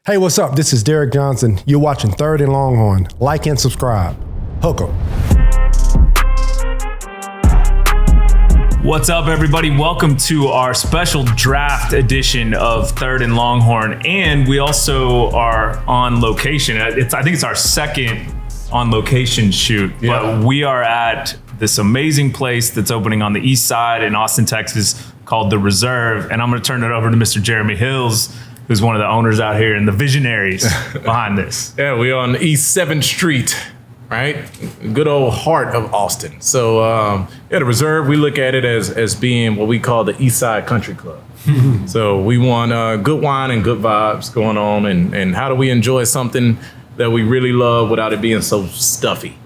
Hey, what's up? This is Derrick Johnson. You're watching Third and Longhorn. Like and subscribe. Hook 'em. What's up, everybody? Welcome to our special draft edition of Third and Longhorn. And we also are on location. I think it's our second on location shoot, but we are at this amazing place that's opening on the east side in Austin, Texas called The Reserve. And I'm going to turn it over to Mr. Jeremy Hills, who's one of the owners out here and the visionaries behind this. Yeah, we're on East 7th Street, right? Good old heart of Austin. So, The Reserve, we look at it as being what we call the East Side Country Club. So we want good wine and good vibes going on. And how do we enjoy something that we really love without it being so stuffy?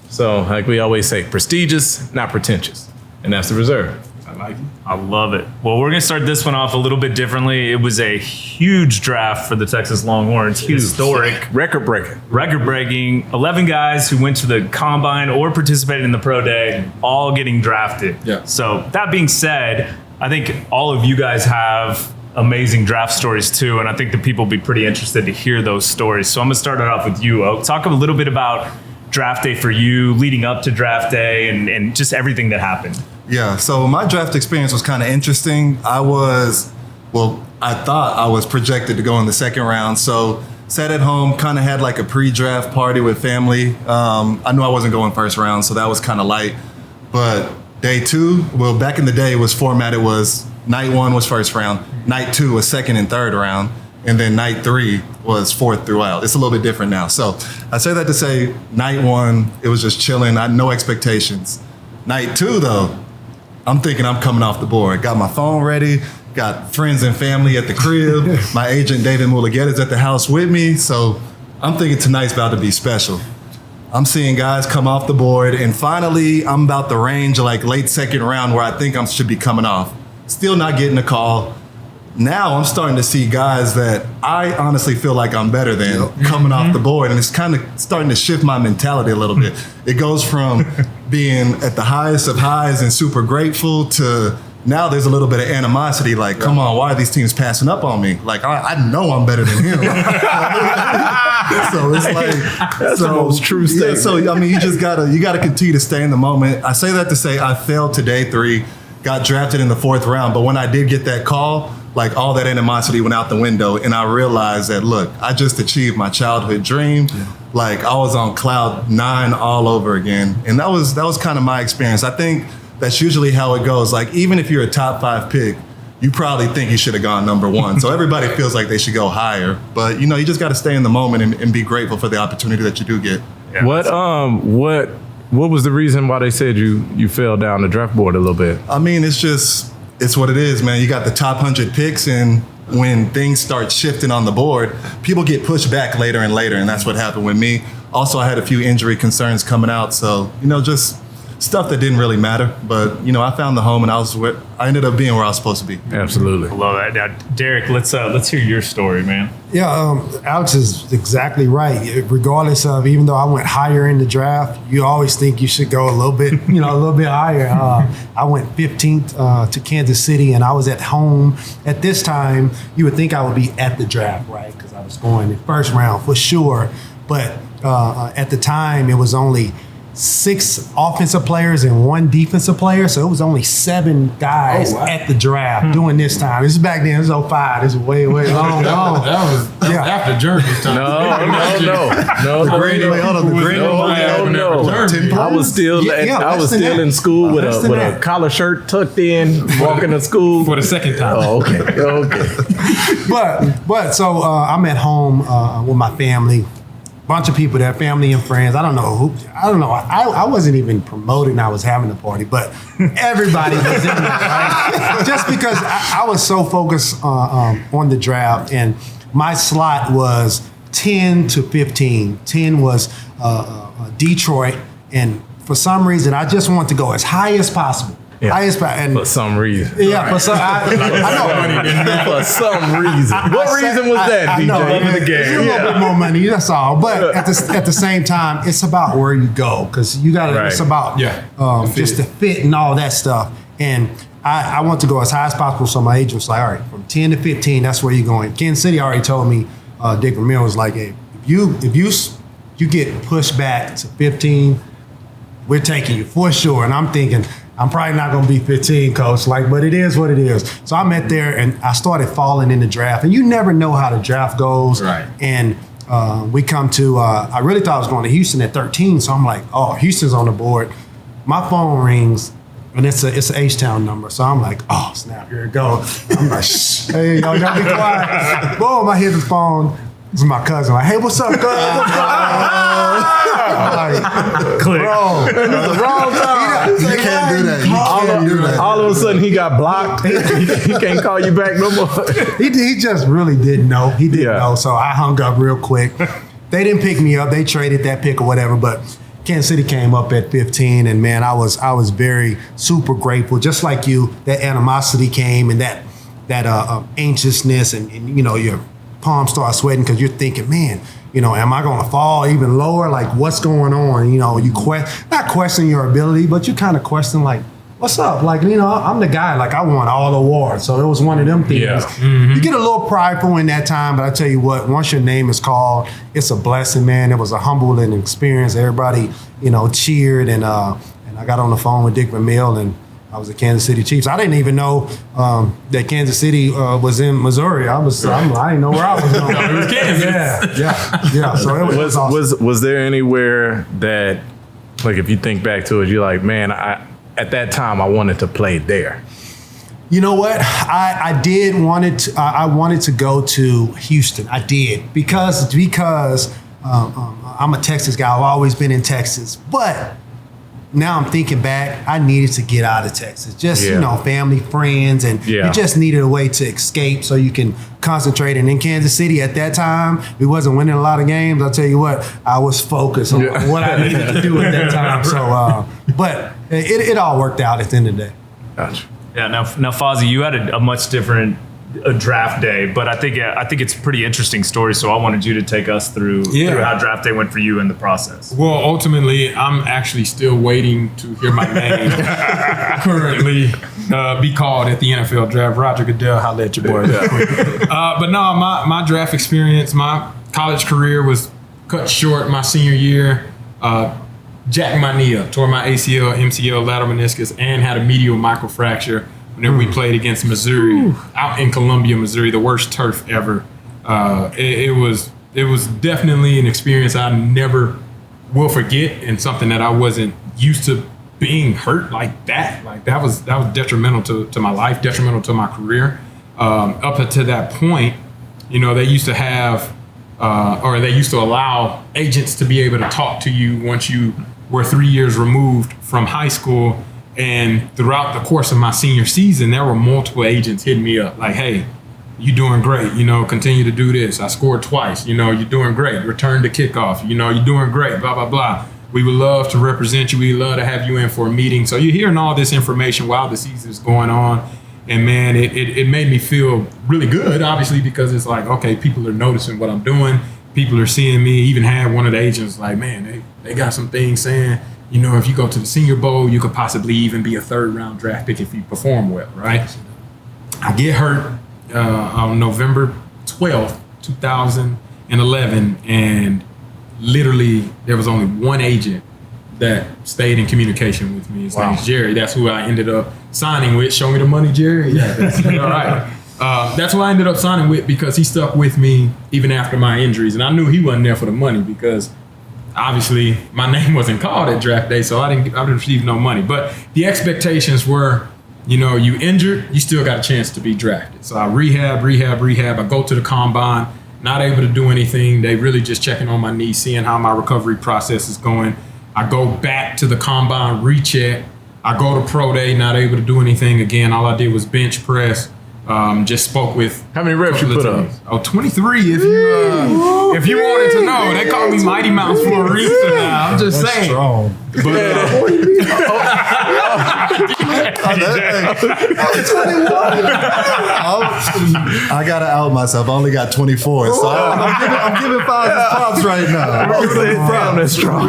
So like we always say, prestigious, not pretentious. And that's The Reserve. I like it. I love it. Well, we're going to start this one off a little bit differently. It was a huge draft for the Texas Longhorns. Historic. Record-breaking. 11 guys who went to the combine or participated in the pro day, all getting drafted. Yeah. So that being said, I think all of you guys have amazing draft stories too, and I think the people will be pretty interested to hear those stories. So I'm going to start it off with you, Oak. Talk a little bit about draft day for you, leading up to draft day, and just everything that happened. Yeah, so my draft experience was kind of interesting. I thought I was projected to go in the second round. So sat at home, kind of had like a pre-draft party with family. I knew I wasn't going first round, so that was kind of light. But day two, well, back in the day, it was formatted was night one was first round, night two was second and third round, and then night three was fourth throughout. It's a little bit different now. So I say that to say night one, it was just chilling. I had no expectations. Night two, though, I'm thinking I'm coming off the board. Got my phone ready, got friends and family at the crib. My agent, David Mulligett, is at the house with me. So I'm thinking tonight's about to be special. I'm seeing guys come off the board, and finally I'm about the range of like late second round where I think I should be coming off. Still not getting a call. Now I'm starting to see guys that I honestly feel like I'm better than coming off the board, and it's kind of starting to shift my mentality a little bit. It goes from being at the highest of highs and super grateful to now there's a little bit of animosity, like, come on, why are these teams passing up on me? Like, I know I'm better than him. So it's like, that's the most true statement. So, I mean, you gotta continue to stay in the moment. I say that to say I failed to day three, got drafted in the fourth round, but when I did get that call, like all that animosity went out the window, and I realized that, look, I just achieved my childhood dream. Yeah. Like I was on cloud 9 all over again. And that was kind of my experience. I think that's usually how it goes. Like even if you're a top 5 pick, you probably think you should have gone number 1. So everybody feels like they should go higher. But you just got to stay in the moment and be grateful for the opportunity that you do get. Yeah. What was the reason why they said you fell down the draft board a little bit? I mean, it's what it is, man. You got the top 100 picks, and when things start shifting on the board, people get pushed back later and later, and that's what happened with me. Also, I had a few injury concerns coming out, so, just stuff that didn't really matter. But, I found the home, and I ended up being where I was supposed to be. Absolutely. I love that. Now, Derrick, let's hear your story, man. Yeah, Alex is exactly right. Regardless of, even though I went higher in the draft, you always think you should go a little bit, a little bit higher. I went 15th to Kansas City, and I was at home. At this time, you would think I would be at the draft, right? Because I was going in first round for sure. But at the time, it was only 6 offensive players and 1 defensive player. So it was only 7 guys at the draft doing this time. This is back then. It was 05. This is way, way long. That was after Jeremy's time. No. I was still in school with a collar shirt tucked in, walking to school for the second time. Oh, okay. But so I'm at home with my family. Bunch of people there, family and friends. I don't know. I wasn't even promoting. I was having a party, but everybody was in there, right? Just because I was so focused on the draft, and my slot was 10 to 15. 10 was Detroit, and for some reason, I just wanted to go as high as possible. Yeah. For some reason. Yeah, for some I know. For some reason. What reason was that, DJ? Know, the game. It's a little bit more money, that's all. But at the same time, it's about where you go, because you got to. It's about just the fit and all that stuff. And I want to go as high as possible. So my agent was like, all right, from 10 to 15, that's where you're going. Kansas City already told me Dick Vermeil was like, hey, if you get pushed back to 15, we're taking you for sure. And I'm thinking, I'm probably not going to be 15, coach. But it is what it is. So I met there and I started falling in the draft. And you never know how the draft goes. Right. And we come to, I really thought I was going to Houston at 13. So I'm like, oh, Houston's on the board. My phone rings. And it's an H-Town number. So I'm like, oh, snap, here it goes. I'm like, shh, hey, y'all be quiet. Boom, I hit the phone. This is my cousin. Like, hey, what's up, cuz? Like, bro, the wrong time. You can't do that. You can't do that. All of a sudden, he got blocked. He can't call you back no more. He just really didn't know. He didn't know. So I hung up real quick. They didn't pick me up. They traded that pick or whatever. But Kansas City came up at 15, and man, I was very super grateful. Just like you, that animosity came and that anxiousness, and you know your palms start sweating because you're thinking, man, you know, am I going to fall even lower? Like, what's going on? You know, you not question your ability, but you kind of question, like, what's up? Like, you know, I'm the guy. Like, I won all the awards, so it was one of them things. Yeah. Mm-hmm. You get a little prideful in that time, but I tell you what, once your name is called, it's a blessing, man. It was a humbling experience. Everybody, you know, cheered, and I got on the phone with Dick Vermeil, and I was at Kansas City Chiefs. I didn't even know that Kansas City was in Missouri. I didn't know where I was going. It was Kansas. Yeah. So it was awesome. Was there anywhere that, like, if you think back to it, you're like, man, at that time I wanted to play there? You know what? I wanted to go to Houston. I did because I'm a Texas guy. I've always been in Texas, but now I'm thinking back, I needed to get out of Texas. Just, you know, family, friends, and you just needed a way to escape so you can concentrate. And in Kansas City at that time, we wasn't winning a lot of games. I'll tell you what, I was focused on what I needed to do at that time. So, but it all worked out at the end of the day. Gotcha. Yeah. Now, Fozzy, you had a much different draft day, but I think it's a pretty interesting story. So I wanted you to take us through how draft day went for you in the process. Well, ultimately, I'm actually still waiting to hear my name currently be called at the NFL draft. Roger Goodell, holla at your boy. But no, my draft experience, my college career was cut short my senior year. Jacked my knee up, tore my ACL, MCL, lateral meniscus, and had a medial microfracture whenever we played against Missouri out in Columbia, Missouri, the worst turf ever. It was definitely an experience I never will forget, and something that I wasn't used to being hurt like that. Like that was detrimental to my life, detrimental to my career. Up until that point, you know, they used to have or they used to allow agents to be able to talk to you once you were 3 years removed from high school. And throughout the course of my senior season, there were multiple agents hitting me up like, hey, you're doing great. You know, continue to do this. I scored twice. You know, you're doing great. Return to kickoff. You know, you're doing great, blah, blah, blah. We would love to represent you. We'd love to have you in for a meeting. So you're hearing all this information while the season is going on. And man, it made me feel really good, obviously, because it's like, okay, people are noticing what I'm doing. People are seeing me. Even had one of the agents like, man, they got some things saying, you know, if you go to the Senior Bowl, you could possibly even be a third-round draft pick if you perform well, right? I get hurt on November 12th, 2011, and literally there was only one agent that stayed in communication with me. His name's Jerry. That's who I ended up signing with. Show me the money, Jerry. Yeah, that's all right. That's who I ended up signing with because he stuck with me even after my injuries. And I knew he wasn't there for the money because obviously my name wasn't called at draft day, so I didn't receive no money. But the expectations were, you know, you injured, you still got a chance to be drafted. So I rehab. I go to the combine, not able to do anything. They really just checking on my knee, seeing how my recovery process is going. I go back to the combine, recheck. I go to pro day, not able to do anything again. All I did was bench press. Just spoke with. How many reps you put up? Oh, 23. If you wanted to know, they call me Mighty Mouse for a reason. Now I'm just saying. Strong. But I gotta out myself. I only got 24, so I'm giving Fozzy props right now. That's strong.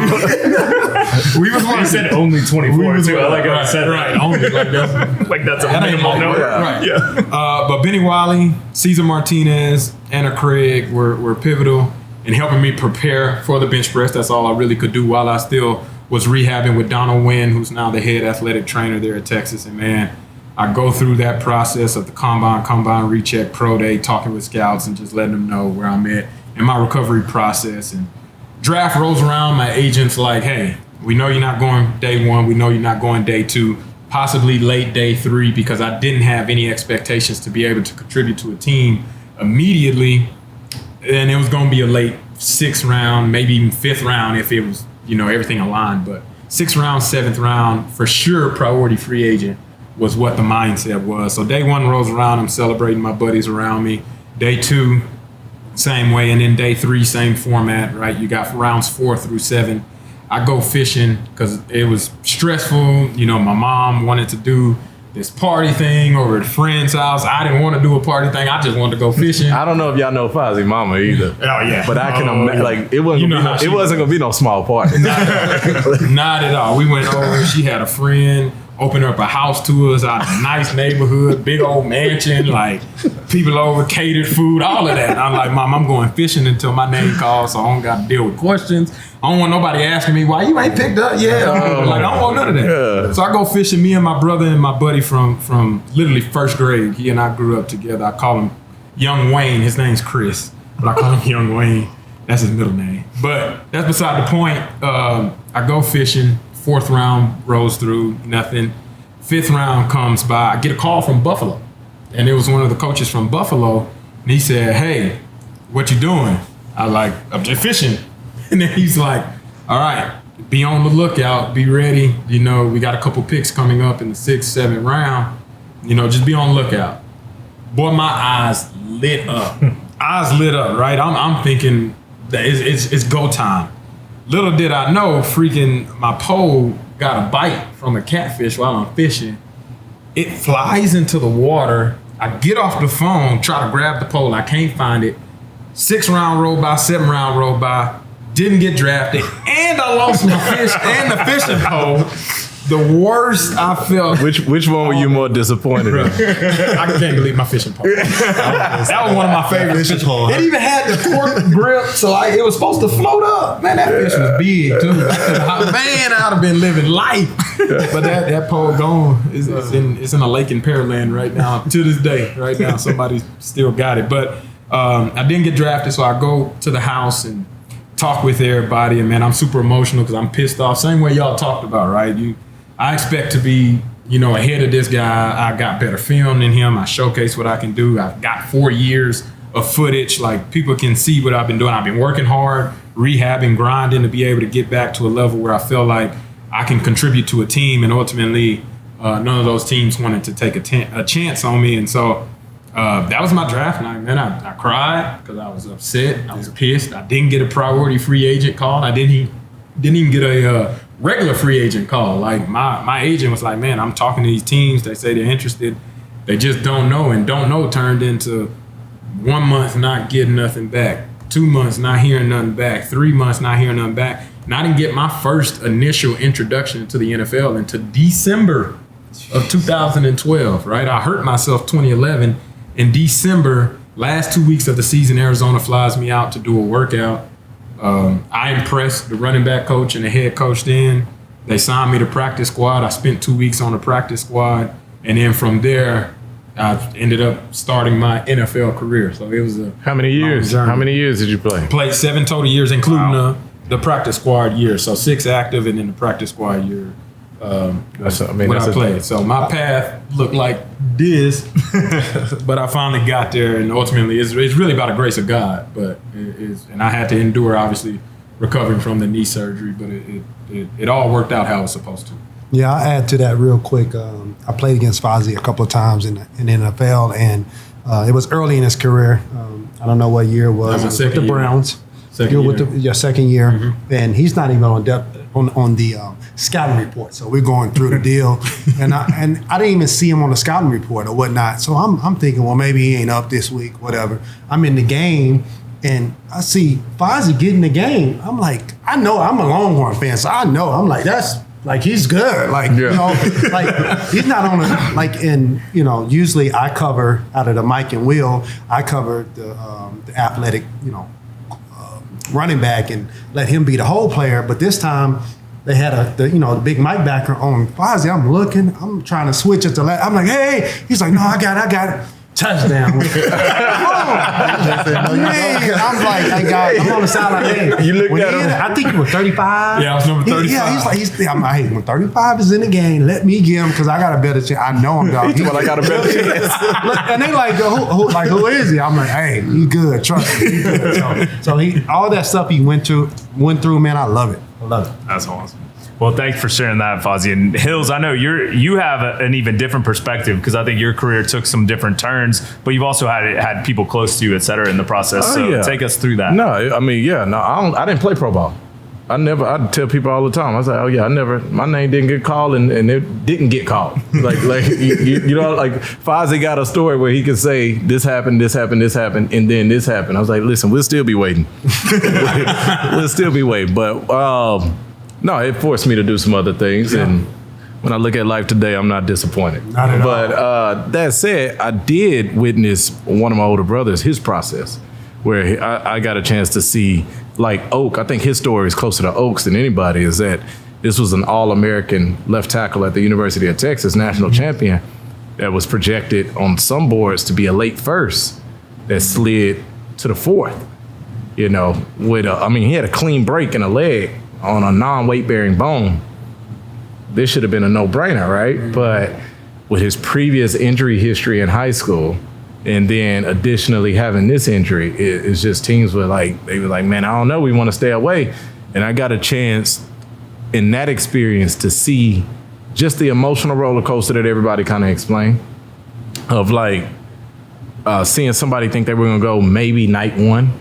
We said only 24 too. I like how I said right. Only like that's a minimal number. Right. Yeah. But Benny Wiley, Cesar Martinez, Anna Craig were pivotal in helping me prepare for the bench press. That's all I really could do while I still was rehabbing with Donald Wynn, who's now the head athletic trainer there at Texas. And man, I go through that process of the combine recheck, pro day, talking with scouts and just letting them know where I'm at in my recovery process. And draft rolls around, my agent's like, hey, we know you're not going day 1. We know you're not going day 2, possibly late day 3, because I didn't have any expectations to be able to contribute to a team immediately. And it was going to be a late 6th round, maybe even 5th round if it was, everything aligned. But 6th round, 7th round, for sure, priority free agent was what the mindset was. So day 1 rolls around, I'm celebrating my buddies around me. Day 2, same way. And then day 3, same format, right? You got rounds 4 through 7. I go fishing because it was stressful. My mom wanted to do this party thing over at a friend's house. I didn't want to do a party thing. I just wanted to go fishing. I don't know if y'all know Fozzy Mama either. Oh yeah, but I can imagine it wasn't gonna be no small party. Not at all. We went over. She had a friend open up a house to us out of a nice neighborhood, big old mansion, like people over, catered food, all of that. And I'm like, Mom, I'm going fishing until my name calls, so I don't got to deal with questions. I don't want nobody asking me why you ain't picked up yet. I don't want none of that. Yeah. So I go fishing. Me and my brother and my buddy from literally 1st grade. He and I grew up together. I call him Young Wayne. His name's Chris, but I call him Young Wayne. That's his middle name. But that's beside the point. I go fishing. 4th round rolls through, nothing. 5th round comes by. I get a call from Buffalo, and it was one of the coaches from Buffalo, and he said, "Hey, what you doing?" I'm just fishing. And then he's like, "All right, be on the lookout, be ready. We got a couple picks coming up in the 6th, 7th round. Just be on the lookout." Boy, my eyes lit up. Right? I'm thinking that it's go time. Little did I know, freaking my pole got a bite from a catfish while I'm fishing. It flies into the water. I get off the phone, try to grab the pole. I can't find it. 6th round rolled by, 7th round rolled by. Didn't get drafted, and I lost my fish and the fishing pole. The worst I felt. Which one were you more disappointed in? I can't believe my fishing pole. That was one of my favorite fishing poles. It even had the cork grip, so it was supposed to float up. Man, that fish was big too. Man, I'd have been living life. But that pole gone. It's in a lake in Pearland right now. To this day, right now, somebody still got it. But I didn't get drafted, so I go to the house and talk with everybody. And man, I'm super emotional because I'm pissed off. Same way y'all talked about, right? I expect to be, ahead of this guy. I got better film than him. I showcase what I can do. I've got 4 years of footage. Like, people can see what I've been doing. I've been working hard, rehabbing, grinding to be able to get back to a level where I feel like I can contribute to a team. And ultimately, none of those teams wanted to take a chance on me. And so that was my draft night. Man, I cried because I was upset. I was pissed. I didn't get a priority free agent call. I didn't even get a regular free agent call. Like, my agent was like, man, I'm talking to these teams. They say they're interested. They just don't know. And don't know turned into 1 month not getting nothing back, 2 months not hearing nothing back, 3 months not hearing nothing back. And I didn't get my first initial introduction to the NFL until December of 2012, right? I hurt myself 2011. In December, last 2 weeks of the season, Arizona flies me out to do a workout. I impressed the running back coach and the head coach then. They signed me to practice squad. I spent 2 weeks on the practice squad. And then from there, I ended up starting my NFL career. So it was a How many years? How many years did you play? Played 7 total years, including the practice squad year. So 6 active and then the practice squad year. I played. So my path looked like this, but I finally got there, and ultimately it's really about the grace of God. But and I had to endure, obviously, recovering from the knee surgery, but it all worked out how it was supposed to. Yeah, I'll add to that real quick. I played against Fozzy a couple of times in the NFL, and it was early in his career. I don't know what year it was. That was with the Browns. Second year. With your second year, and he's not even on the scouting report. So we're going through the deal, and I didn't even see him on the scouting report or whatnot. So I'm thinking, well, maybe he ain't up this week, whatever. I'm in the game, and I see Fozzy getting the game. I'm like, I know I'm a Longhorn fan, so I know. I'm like, that's like he's good. Like, you know, like he's not on a, like in, you know, usually I cover out of the Mike and Will, I cover the athletic, you know, running back and let him be the whole player. But this time they had the big Mike backer on Fozzy. I'm looking, I'm trying to switch it to left. I'm like, hey, he's like, no, I got it. Touchdown. Man, I'm like, I'm on the sideline. Hey, You looked at him. I think you were 35. Yeah, I was number 35. I'm like, hey, when 35 is in the game, let me get him because I got a better chance. I know him, dog. Well, I got a better chance. And they like, who is he? I'm like, hey, he good. Trust me, he good. So he, all that stuff he went through, man. I love it. That's awesome. Well, thanks for sharing that, Fozzy. And Hills, I know you have an even different perspective because I think your career took some different turns, but you've also had people close to you, et cetera, in the process. So take us through that. No, I mean, I didn't play pro ball. I tell people all the time. I was like, oh yeah, my name didn't get called and it didn't get called. like you know, like Fozzy got a story where he could say this happened, and then this happened. I was like, listen, we'll still be waiting. We'll still be waiting. But no, it forced me to do some other things, and when I look at life today, I'm not disappointed. Not at all. But that said, I did witness one of my older brothers, his process, where I got a chance to see, like Oak. I think his story is closer to Oak's than anybody. Is that this was an All-American left tackle at the University of Texas, national champion, that was projected on some boards to be a late first that slid to the fourth. You know, he had a clean break in a leg on a non-weight bearing bone. This should have been a no-brainer, right? But with his previous injury history in high school, and then additionally having this injury, it's just teams were like, man, I don't know, we want to stay away. And I got a chance in that experience to see just the emotional roller coaster that everybody kind of explained of like seeing somebody think they were going to go maybe night one,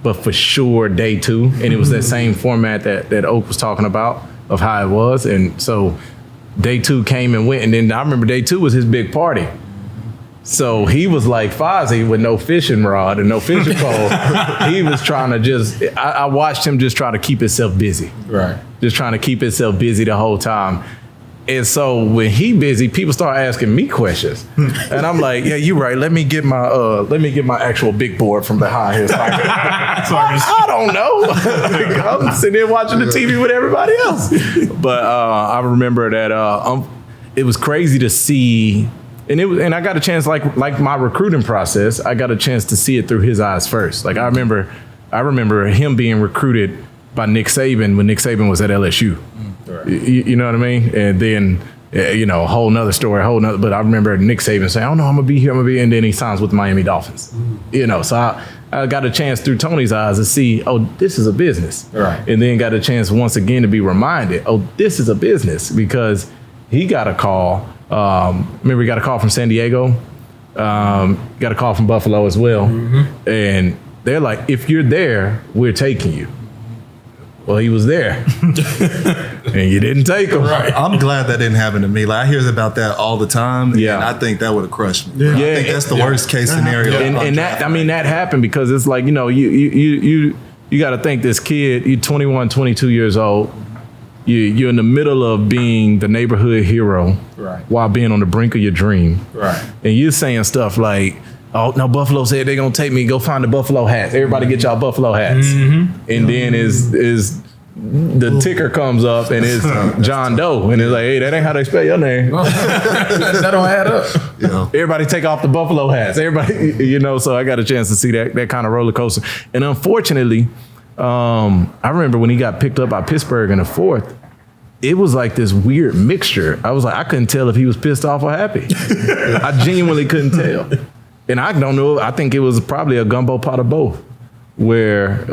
but for sure day two. And it was that same format that Oak was talking about of how it was. And so day two came and went. And then I remember day two was his big party. So he was like Fozzy with no fishing rod and no fishing pole. He was trying to I watched him just try to keep himself busy. Right. Just trying to keep himself busy the whole time. And so when he busy, people start asking me questions, and I'm like, "Yeah, you're right. Let me get my actual big board from behind here." I don't know. I'm sitting there watching the TV with everybody else. But I remember that it was crazy to see, and I got a chance, like my recruiting process, I got a chance to see it through his eyes first. Like I remember him being recruited by Nick Saban when Nick Saban was at LSU. Right. You know what I mean? And then, a whole nother story, but I remember Nick Saban saying, oh no, I'm going to be here, and then he signs with the Miami Dolphins. So I got a chance through Tony's eyes to see, oh, this is a business. Right. And then got a chance once again to be reminded, oh, this is a business, because he got a call. Remember, he got a call from San Diego, got a call from Buffalo as well. Mm-hmm. And they're like, if you're there, we're taking you. Well, he was there, and you didn't take him. Right. I'm glad that didn't happen to me. Like I hear about that all the time, and I think that would have crushed me. Yeah. I think that's the worst case scenario. And that happened because it's like, you got to think this kid, you're 21, 22 years old. You're in the middle of being the neighborhood hero, right, while being on the brink of your dream. Right. And you're saying stuff like, oh, no, Buffalo said they're going to take me. Go find the Buffalo hats. Everybody get y'all Buffalo hats. Mm-hmm. And then is the ticker comes up and it's John Doe. And it's like, hey, that ain't how they spell your name. That don't add up. Everybody take off the Buffalo hats. Everybody, so I got a chance to see that kind of roller coaster. And unfortunately, I remember when he got picked up by Pittsburgh in the fourth, it was like this weird mixture. I was like, I couldn't tell if he was pissed off or happy. I genuinely couldn't tell. And I don't know, I think it was probably a gumbo pot of both, where he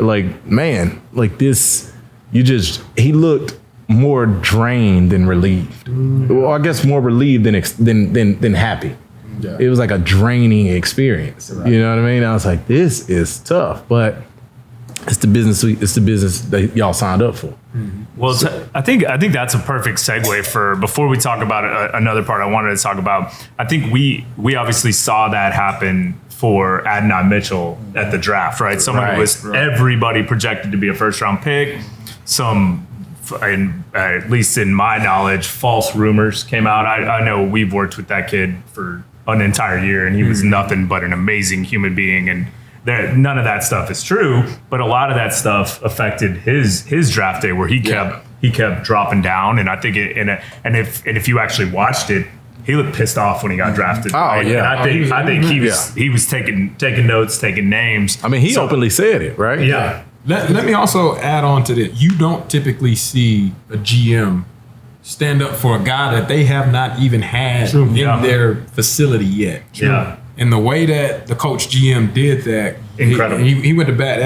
looked more drained than relieved. Well, I guess more relieved than happy. Yeah. It was like a draining experience. Right. You know what I mean? I was like, this is tough, but it's the business that y'all signed up for. Mm-hmm. Well, I think that's a perfect segue for before we talk about another part I wanted to talk about. I think we obviously saw that happen for Adonai Mitchell at the draft, right? Someone who was everybody projected to be a first round pick, some at least in my knowledge, false rumors came out. I know we've worked with that kid for an entire year, and he was nothing but an amazing human being. And none of that stuff is true, but a lot of that stuff affected his draft day, where he kept dropping down. And I think if you actually watched it, he looked pissed off when he got drafted. Oh, right? yeah. And I think he was taking notes, taking names. I mean, he openly said it, right? Yeah. Let me also add on to that. You don't typically see a GM stand up for a guy that they have not even had in their facility yet. Yeah. And the way that the coach GM did that, incredible. He went to bat.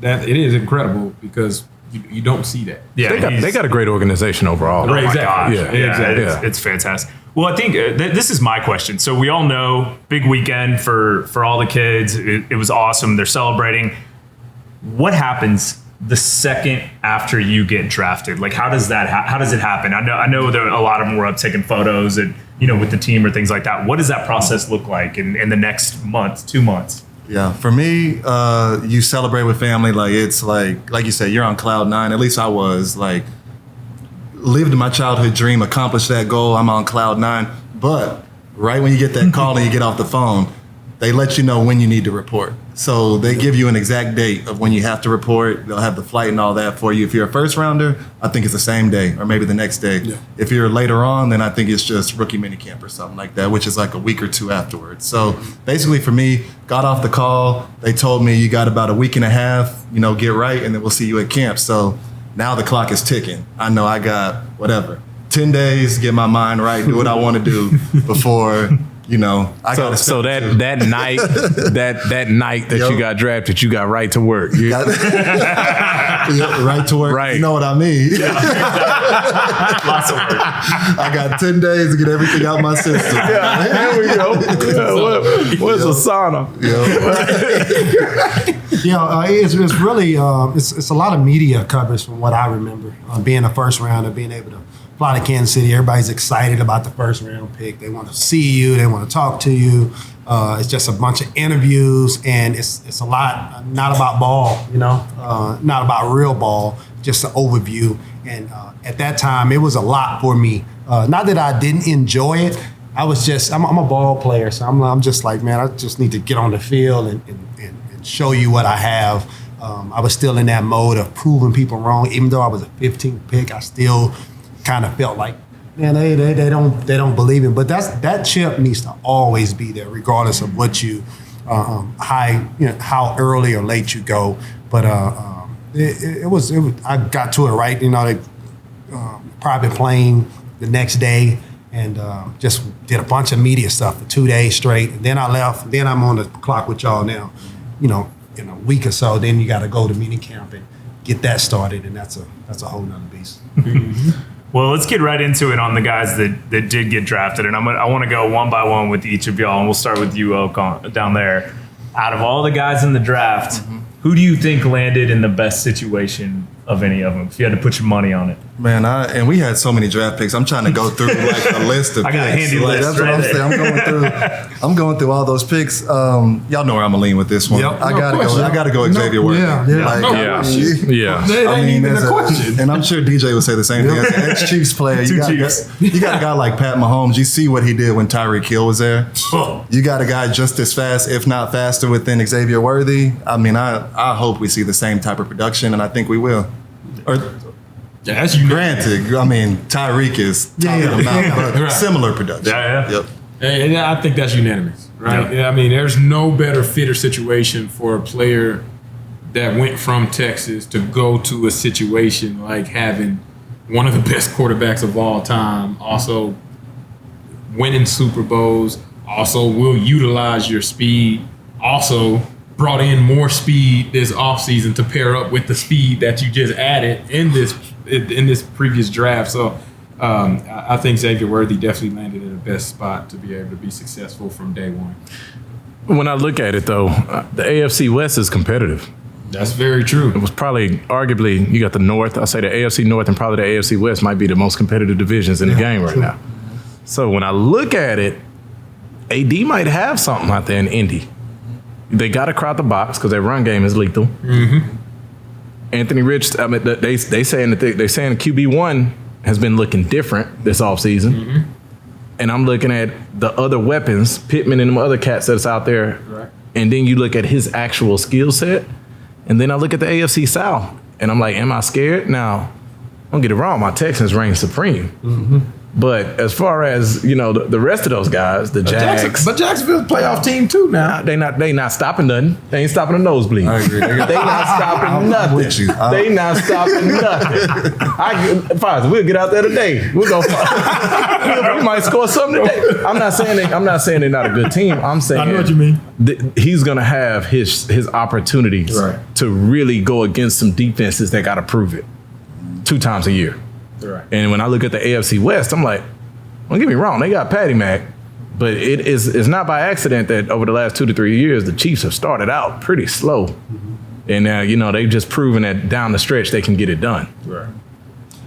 That it is incredible, because you don't see that. Yeah, they got a great organization overall. Oh my Exactly. gosh. Yeah. Yeah. It's fantastic. Well, I think this is my question. So we all know, big weekend for all the kids. It was awesome. They're celebrating. What happens the second after you get drafted? Like, how does it happen? I know there a lot of them were up taking photos and, with the team or things like that. What does that process look like in the next month, 2 months? Yeah, for me, you celebrate with family. Like, it's like you said, you're on cloud nine. At least I was. Like, lived my childhood dream, accomplished that goal. I'm on cloud nine. But right when you get that call and you get off the phone, they let you know when you need to report. So they give you an exact date of when you have to report. They'll have the flight and all that for you. If you're a first rounder, I think it's the same day or maybe the next day. Yeah. If you're later on, then I think it's just rookie minicamp or something like that, which is like a week or two afterwards. So basically for me, got off the call. They told me you got about a week and a half, get right, and then we'll see you at camp. So now the clock is ticking. I know I got 10 days, get my mind right, do what I want to do before I got so that night that you got drafted, you got right to work. Right to work. Right. You know what I mean? Yeah. Lots of work. I got 10 days to get everything out my system. Yeah, there we go. Where's the sauna? It's really it's a lot of media coverage from what I remember. Being a first rounder, being able to fly to Kansas City, everybody's excited about the first round pick. They want to see you. They want to talk to you. It's just a bunch of interviews, and it's a lot, not about ball, not about real ball, just an overview. And at that time, it was a lot for me. Not that I didn't enjoy it. I'm a ball player, so I'm just like, man, I just need to get on the field and show you what I have. I was still in that mode of proving people wrong. Even though I was a 15th pick, I still kind of felt like, man, they don't believe it. But that chip needs to always be there, regardless of what how early or late you go. But it was I got to it right. They private plane the next day, and just did a bunch of media stuff for 2 days straight. And then I left. Then I'm on the clock with y'all now. In a week or so, then you got to go to minicamp and get that started, and that's a whole nother beast. Well, let's get right into it on the guys that did get drafted, and I want to go one by one with each of y'all, and we'll start with you, Oak, down there. Out of all the guys in the draft, who do you think landed in the best situation of any of them, if you had to put your money on it? Man, and we had so many draft picks. I'm trying to go through like a list of I got picks. a handy list. That's what I'm saying. I'm going through all those picks. Y'all know where I'm gonna lean with this one. Yep. I gotta go Xavier Worthy. Yeah. Yeah. They ain't even a question. And I'm sure DJ would say the same thing. As an ex-Chiefs player, you got a guy like Pat Mahomes. You see what he did when Tyreek Hill was there. You got a guy just as fast, if not faster, within Xavier Worthy. I mean, I hope we see the same type of production, and I think we will. That's you. Granted, I mean, Tyreek is top of the mountain, but Right. similar production. Yeah. Yep. And I think that's unanimous, right? Yeah. I mean, there's no better fitter situation for a player that went from Texas to go to a situation like having one of the best quarterbacks of all time, also winning Super Bowls, also will utilize your speed, also brought in more speed this offseason to pair up with the speed that you just added in this previous draft. So I think Xavier Worthy definitely landed in the best spot to be able to be successful from day one. When I look at it, though, the AFC West is competitive. That's very true. It was probably, arguably, you got the North. I say the AFC North and probably the AFC West might be the most competitive divisions in the game right now. So when I look at it, AD might have something out there in Indy. They got to crowd the box because their run game is lethal. Anthony Rich, I mean, they saying that they saying QB1 has been looking different this offseason. Mm-hmm. And I'm looking at the other weapons, Pittman and them other cats that's out there. Right. And then you look at his actual skill set. And then I look at the AFC South. And I'm like, am I scared? Now, don't get it wrong, my Texans reign supreme. Mm-hmm. But as far as, the rest of those guys, the Jags. But Jacksonville's a playoff team too now. They not stopping nothing. They ain't stopping the nosebleed. I agree. They not stopping nothing. They not stopping nothing. Fine, we'll get out there today. We'll go. We might score something today. I'm not saying they're not a good team. I'm saying I know what you mean. He's gonna have his opportunities to really go against some defenses that gotta prove it 2 times a year. Right. And when I look at the AFC West, I'm like, don't get me wrong, they got Patty Mac, but it's not by accident that over the last 2 to 3 years, the Chiefs have started out pretty slow. Mm-hmm. And now, they've just proven that down the stretch, they can get it done. Right.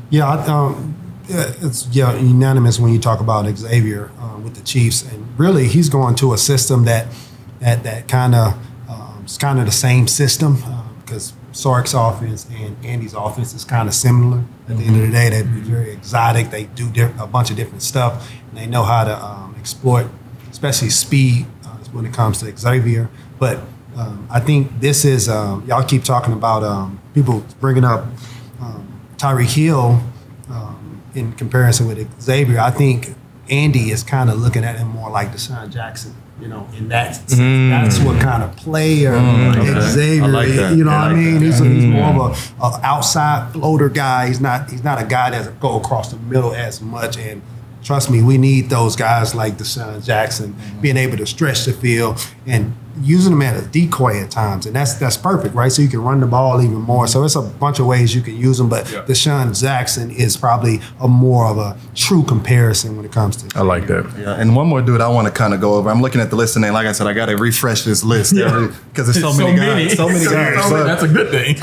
Yeah, it's unanimous when you talk about Xavier with the Chiefs. And really, he's going to a system that kind of is kind of the same system because Sark's offense and Andy's offense is kind of similar. At the end of the day, they're very exotic. They do a bunch of different stuff, and they know how to exploit, especially speed when it comes to Xavier. But I think this is y'all keep talking about people bringing up Tyreek Hill in comparison with Xavier. I think Andy is kind of looking at him more like Deshaun Jackson. In that sense, that's what kind of player Xavier like is. You know what I mean? He's more of a outside floater guy. He's not a guy that go across the middle as much. And trust me, we need those guys like Deshaun Jackson being able to stretch the field and using them as a decoy at times. And that's perfect, right? So you can run the ball even more. So it's a bunch of ways you can use them. But Deshaun Jackson is probably more of a true comparison when it comes to. I like that. Yeah, and one more dude I want to kind of go over. I'm looking at the list and like I said, I got to refresh this list because there's so many guys. So many guys. So that's a good thing.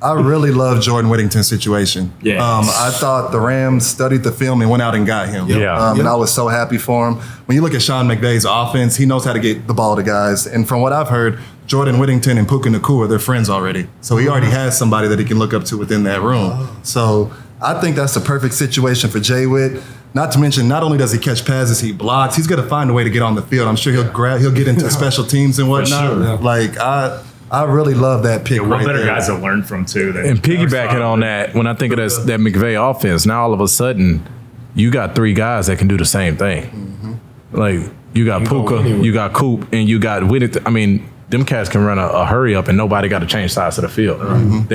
I really love Jordan Whittington's situation. Yeah. I thought the Rams studied the film and went out and got him. And I was so happy for him. When you look at Sean McVay's offense, he knows how to get the ball to guys. And from what I've heard, Jordan Whittington and Puka Nacua, they're friends already. So he already has somebody that he can look up to within that room. So I think that's the perfect situation for Jay Witt. Not to mention, not only does he catch passes, he blocks. He's going to find a way to get on the field. I'm sure he'll get into special teams and whatnot. Sure. I really love that pick right there. What better guys to learn from, too. And piggybacking on that, when I think of that McVay offense, now all of a sudden, you got 3 guys that can do the same thing. Mm-hmm. Like, you got Puka, you got Coop, and you got Whittington. I mean, them cats can run a hurry up, and nobody got to change sides of the field. Mm-hmm.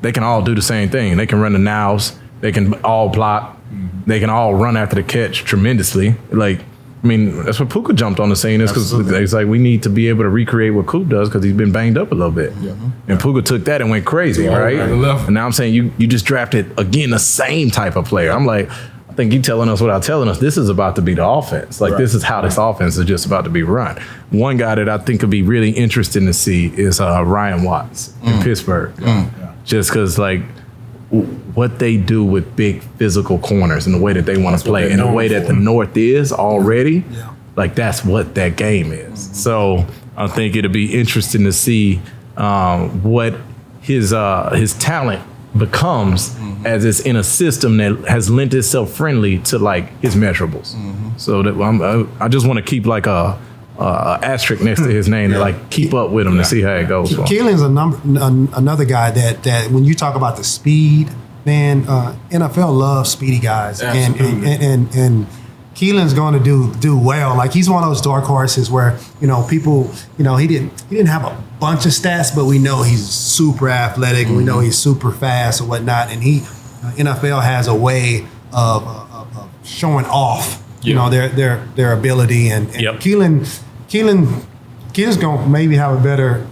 They can all do the same thing. They can run the nows. They can all block. Mm-hmm. They can all run after the catch tremendously. Like, I mean, that's what Puka jumped on the scene is because it's like we need to be able to recreate what Coop does because he's been banged up a little bit. And Puka took that and went crazy, right? And now I'm saying you just drafted, again, the same type of player. I'm like, I think you telling us without telling us this is about to be the offense. Like, this is how this offense is just about to be run. One guy that I think could be really interesting to see is Ryan Watts in Pittsburgh. Just because, like, what they do with big physical corners and the way that they want to play and the way that the North is already, like that's what that game is. So I think it'll be interesting to see what his talent becomes as it's in a system that has lent itself friendly to like his measurables. So that I just want to keep like a asterisk next to his name to like keep up with him to see how it goes. Keelan's another guy that when you talk about the speed, man, NFL loves speedy guys, and Keelan's going to do well. Like he's one of those dark horses where people he didn't have a bunch of stats, but we know he's super athletic. We know he's super fast or whatnot, and NFL has a way of showing off their ability and Keelan's gonna maybe have a better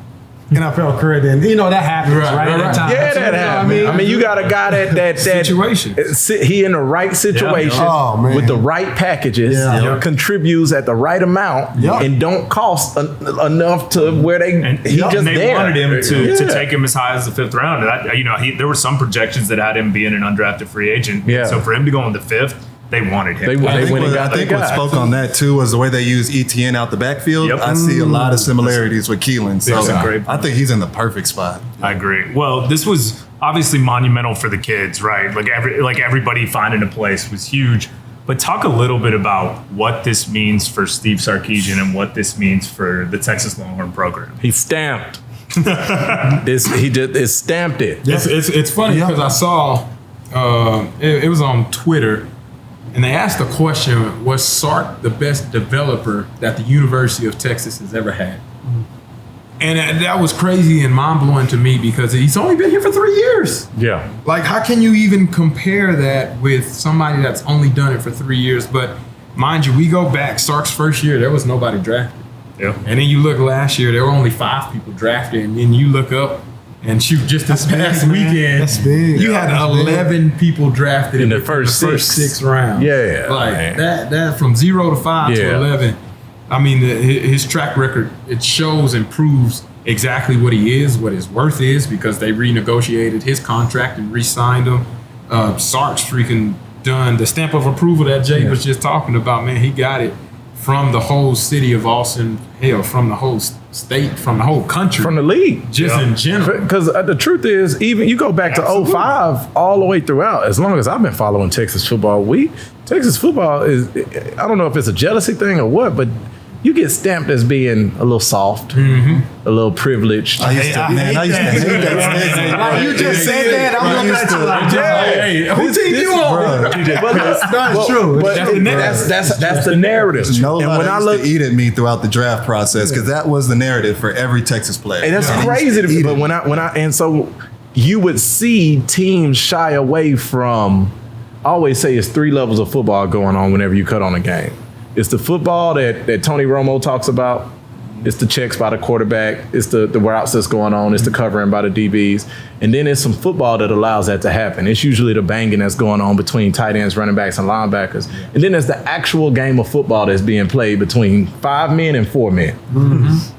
NFL career than that happens right at times. Yeah, that happens. I mean, you got a guy that situation. He in the right situation with the right packages, contributes at the right amount, and don't cost enough to where they wanted him to take him as high as the 5th round. And there were some projections that had him being an undrafted free agent. Yeah. So for him to go in the 5th. they wanted him. They I think, went and got I think their what guy. spoke on that too was the way they use ETN out the backfield. Yep. I see a lot of similarities with Keelan. So That's a great I think he's in the perfect spot. I agree. Well, this was obviously monumental for the kids, right? Like everybody finding a place was huge. But talk a little bit about what this means for Steve Sarkisian and what this means for the Texas Longhorn program. He stamped. He stamped it. It's funny because I saw it was on Twitter, and they asked the question: was Sark the best developer that the University of Texas has ever had? And that was crazy and mind blowing to me because he's only been here for 3 years. Yeah. Like, how can you even compare that with somebody that's only done it for 3 years? But mind you, we go back, Sark's first year, there was nobody drafted. Yeah. And then you look last year, there were only 5 people drafted. And then you look up and shoot, just this past weekend, That's big. you had 11 people drafted In the first six rounds. Yeah, Like man. that from 0 to 5 to Yeah. 11. I mean, his track record, it shows and proves exactly what he is, what his worth is, because they renegotiated his contract and re-signed him. Sark's freaking done the stamp of approval that Jay was just talking about, man. He got it from the whole city of Austin, hell, from the whole state, from the whole country. From the league. just in general. Because the truth is, even you go back to 05 all the way throughout, as long as I've been following Texas football, Texas football is, I don't know if it's a jealousy thing or what, but you get stamped as being a little soft, a little privileged. I used to hate that. Like, you just said that. I'm looking at you like, Hey, who team you on? But that's true. But that's the narrative. No, And when I used look, to eat at me throughout the draft process because that was the narrative for every Texas player. and that's They used crazy to me. eat But it. and so you would see teams shy away from. I always say it's 3 levels of football going on whenever you cut on a game. It's the football that Tony Romo talks about. It's the checks by the quarterback. It's the routes that's going on. It's the covering by the DBs. And then there's some football that allows that to happen. It's usually the banging that's going on between tight ends, running backs, and linebackers. And then there's the actual game of football that's being played between 5 men and 4 men.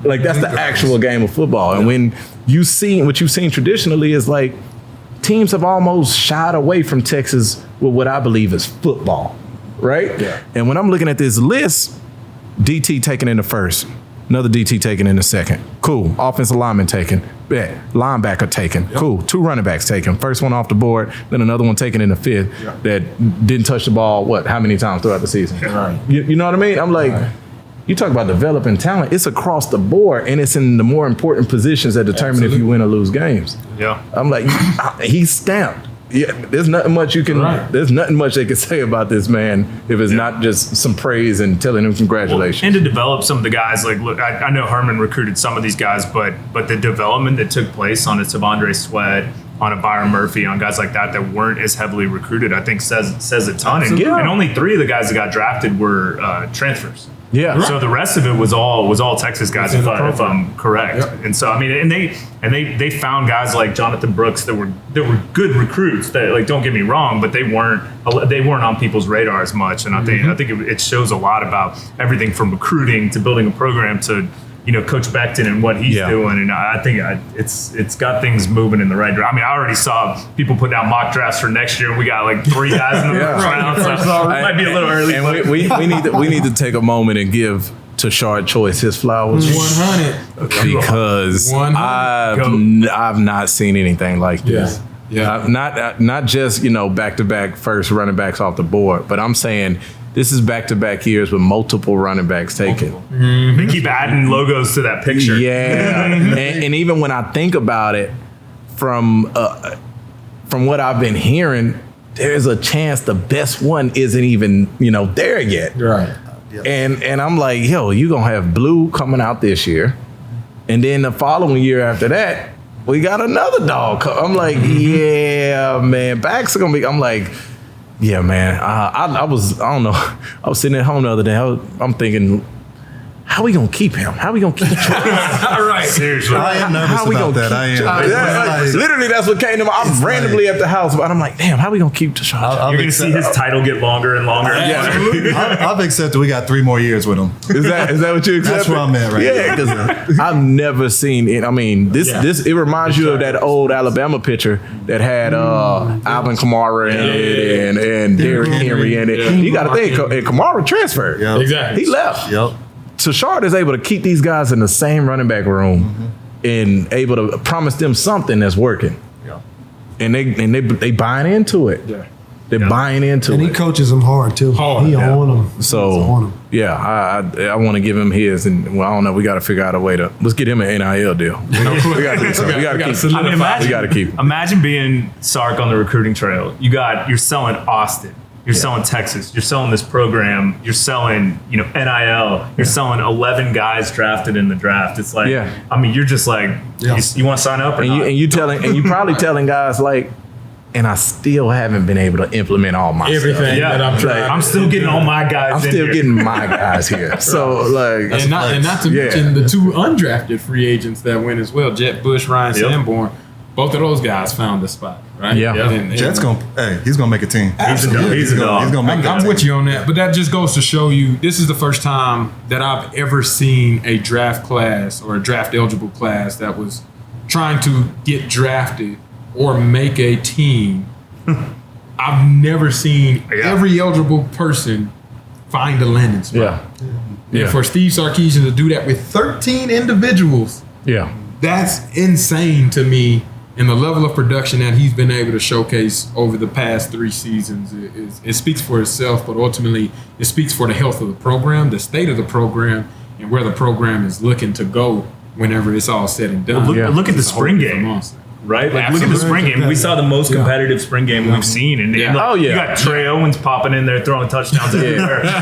Like, that's the actual game of football. And when you see what you've seen traditionally is like teams have almost shied away from Texas with what I believe is football. Right? Yeah. And when I'm looking at this list, DT taken in the first, another DT taken in the second. Cool. Offensive lineman taken. Bet. Linebacker taken. Yep. Cool. 2 running backs taken. First one off the board, then another one taken in the 5th that didn't touch the ball, how many times throughout the season? Right. You know what I mean? I'm like, you talk about developing talent, it's across the board, and it's in the more important positions that determine if you win or lose games. Yeah. I'm like, he's stamped. Yeah, there's nothing much you can. Right. There's nothing much they can say about this man if it's not just some praise and telling him congratulations. And to develop some of the guys, like, look, I know Herman recruited some of these guys, but the development that took place on a Tavondre Sweat, on a Byron Murphy, on guys like that weren't as heavily recruited, I think says a ton. And only 3 of the guys that got drafted were transfers. Yeah. So the rest of it was all Texas guys, if I'm correct. Yep. And so I mean, and they found guys like Jonathan Brooks that were good recruits. That, like, don't get me wrong, but they weren't on people's radar as much. And I think it shows a lot about everything from recruiting to building a program to, you know, Coach Becton and what he's doing. And I think it's got things moving in the right direction. I mean, I already saw people put down mock drafts for next year. We got like 3 guys in the first round, so it might be a little early. And we need to take a moment and give Tashard Choice his flowers 100. because 100. I've not seen anything like this. Yeah. Not just, you know, back-to-back first running backs off the board, but I'm saying this is back-to-back years with multiple running backs taken. They keep adding logos to that picture. Yeah, and even when I think about it, from what I've been hearing, there's a chance the best one isn't even, you know, there yet. Right. And I'm like, yo, you gonna have Blue coming out this year, and then the following year after that, we got another dog. I'm like, yeah, man, backs are gonna be. I'm like, yeah, man. I was sitting at home the other day. I'm thinking, how we gonna keep him? How we gonna keep Choice? All right. Seriously. I am nervous How we about gonna that. I keep am. Choice? Yeah, It's like- literally, that's what came to mind. I'm randomly at the house, but I'm like, damn, how we gonna keep Tashard? I've You're going to see his title get longer and longer. I've accepted we got 3 more years with him. Is that what you accept? That's where I'm at right Yeah, because I've never seen it. I mean, this it reminds you of that old Alabama pitcher that had Alvin Kamara in it and Derrick Henry in it. You got to think, and Kamara transferred. Yep. Exactly. He left. Yep. Tashard is able to keep these guys in the same running back room and able to promise them something that's working. Yeah. And they buying into it. Yeah. They're buying into And it. he coaches them hard too. Hard, He yeah. on them. He's So on 'em. yeah, I want to give him his, and well, I don't know. We got to figure out a way to let's get him an NIL deal. We got to do something. We got to keep. I mean, imagine, We gotta keep him. Imagine being Sark on the recruiting trail. You're selling Austin. You're selling Texas. You're selling this program. You're selling, NIL. You're selling 11 guys drafted in the draft. It's like, I mean, you're just like, you want to sign up or not? And you probably telling guys like, and I still haven't been able to implement all my Everything stuff. that I'm trying. I'm still getting all my guys. I'm in still here. getting my guys here. So like, And not to mention the 2 undrafted free agents that went as well, Jet Bush, Ryan Sanborn. Both of those guys found a spot, right? Yeah. And Jet's he's gonna make a team. He's a dog. He's gonna make I'm with you on that, but that just goes to show you this is the first time that I've ever seen a draft class or a draft eligible class that was trying to get drafted or make a team. I've never seen every eligible person find a landing spot. Yeah. And for Steve Sarkisian to do that with 13 individuals, Yeah. that's insane to me. And the level of production that he's been able to showcase over the past 3 seasons, it speaks for itself, but ultimately it speaks for the health of the program, the state of the program, and where the program is looking to go whenever it's all said and done. Look at the It's a spring whole game. monster. Right? Like, look at the spring game. We saw the most competitive spring game we've seen. And like, you got Trey Owens popping in there throwing touchdowns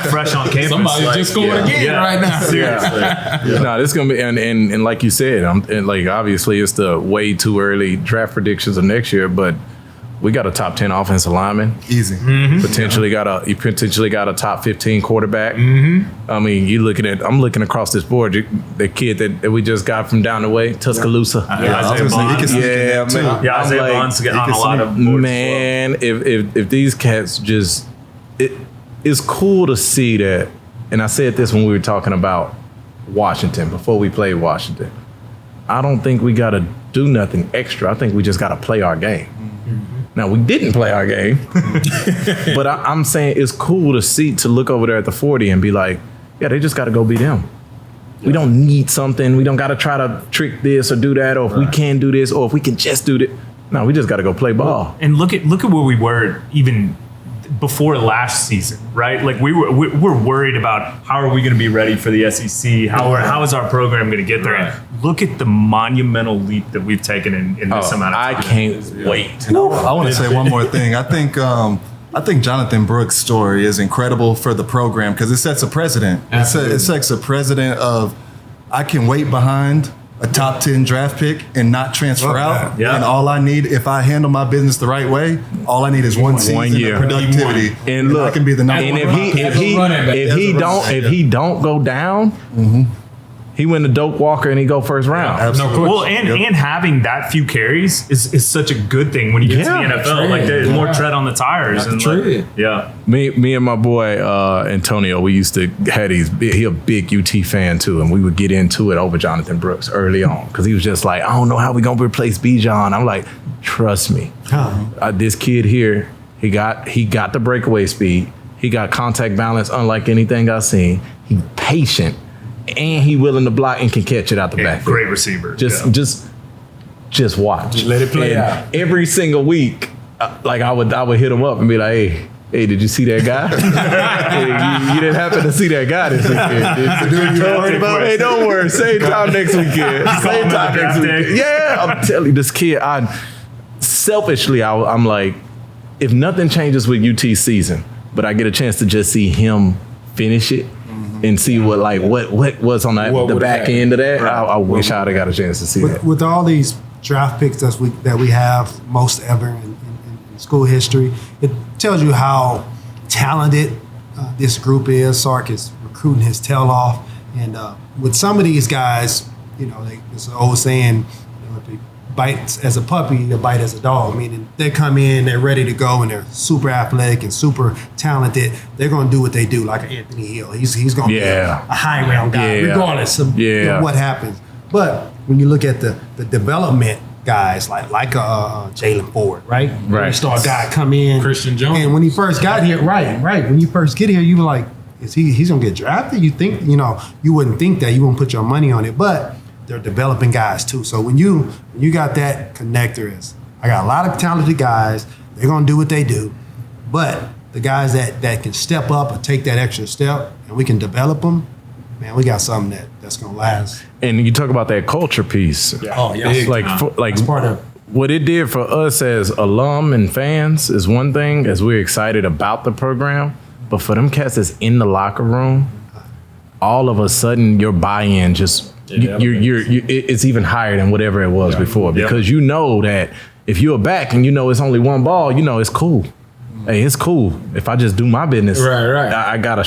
fresh on campus. Somebody's just scoring again right now. Seriously. No, this is gonna be and like you said, and like obviously it's the way too early draft predictions of next year, but we got a top 10 offensive lineman. Easy. You potentially got a top 15 quarterback. I mean, I'm looking across this board. The kid that we just got from down the way, Tuscaloosa. Isaiah Bonds. Man. Yeah, Isaiah I'm like, Bonds getting on a lot of boards. man. If these cats just, it's cool to see that. And I said this when we were talking about Washington before we played Washington. I don't think we got to do nothing extra. I think we just got to play our game. Now, we didn't play our game, but I'm saying it's cool to look over there at the 40 and be like, yeah, they just got to go beat them. We don't need something. We don't got to try to trick this or do that, or if we can do this, or if we can just do this. No, we just got to go play ball. And look at where we were even before last season, right? Like we're worried about how are we going to be ready for the SEC? How is our program going to get there? Right. Look at the monumental leap that we've taken in this amount of time. I can't wait. I want to say one more thing. I think Jonathan Brooks' story is incredible for the program because it sets a precedent. It sets a precedent of I can wait behind a top 10 draft pick and not transfer out. Yeah. And all I need, if I handle my business the right way, all I need is one season year of productivity. And look, I can be the number and one. if he don't go down, he win the Doak Walker and he go first round. Absolutely. Well, and having that few carries is such a good thing when you get to the NFL. Like there's more tread on the tires. And like, Me and my boy Antonio, we used to have he a big UT fan too, and we would get into it over Jonathan Brooks early on because he was just like, I don't know how we gonna replace Bijan. I'm like, trust me, this kid here, he got the breakaway speed, he got contact balance unlike anything I've seen. He's patient, and he willing to block and can catch it out the back. Great receiver. Just watch. Just let it play out. Every single week, like I would hit him up and be like, hey, did you see that guy? Hey, you didn't happen to see that guy this weekend. Did you worried about? Hey, don't worry. Same time next weekend. Same time next weekend. Yeah, I'm telling you, this kid. Selfishly, I'm like, if nothing changes with UT season, but I get a chance to just see him finish it. And see what was on the back end of that. Right. I wish I'd have got a chance to see that. With all these draft picks that we have, most ever in school history, it tells you how talented this group is. Sark is recruiting his tail off, And with some of these guys, there's an old saying, if they bite as a puppy, they bite as a dog. Meaning they come in, they're ready to go, and they're super athletic and super talented. They're going to do what they do, like Anthony Hill. He's going to be a high round guy, regardless of what happens. But when you look at the development guys like a Jalen Ford, right? You saw a guy come in, Christian Jones, and when he first got here, right. When you first get here, you were like, he's gonna get drafted? You think, you wouldn't think that. You wouldn't put your money on it, but they're developing guys too. So when you got that connector, I got a lot of talented guys. They're gonna do what they do, but the guys that can step up or take that extra step, and we can develop them. Man, we got something that's gonna last. And you talk about that culture piece. Oh yeah, like part of what it did for us as alum and fans is one thing, as we're excited about the program, but for them cats that's in the locker room, all of a sudden your buy-in just it's even higher than whatever it was before, because you know that if you're back and it's only one ball, it's cool. Hey, it's cool if I just do my business. Right. I got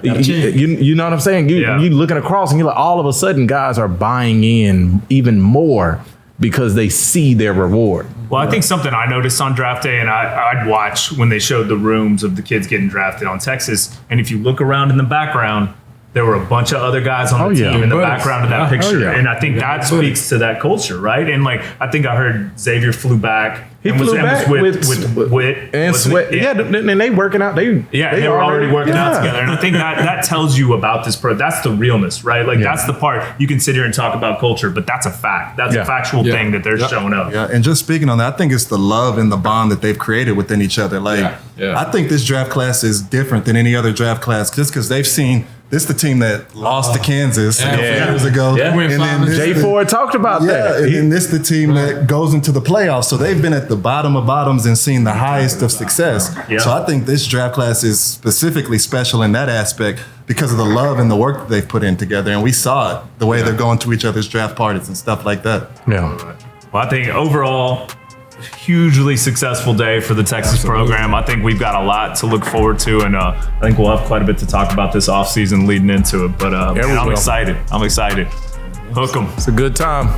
you know what I'm saying? You looking across and you're like, all of a sudden guys are buying in even more because they see their reward. Well, I think something I noticed on draft day, and I'd watch when they showed the rooms of the kids getting drafted on Texas, and if you look around in the background, there were a bunch of other guys on the team in the background of that picture. And I think that speaks to that culture, right? And I think I heard Xavier flew back. He flew back with Witt. And Sweat. And they working out. They were already working out together. And I think that tells you about this pro. That's the realness, right? That's the part you can sit here and talk about culture, but that's a fact. That's a factual thing that they're showing up. Yeah, and just speaking on that, I think it's the love and the bond that they've created within each other. I think this draft class is different than any other draft class just because they've seen this the team that lost to Kansas a couple years ago. Yeah. And then Jay Ford talked about that. And then this the team that goes into the playoffs. So they've been at the bottom of bottoms and seen the highest of success. Yeah. So I think this draft class is specifically special in that aspect because of the love and the work that they've put in together. And we saw it, the way they're going to each other's draft parties and stuff like that. Yeah. Well, I think overall, hugely successful day for the Texas program. I think we've got a lot to look forward to, and I think we'll have quite a bit to talk about this offseason leading into it. But I'm excited. Hook 'em. It's a good time.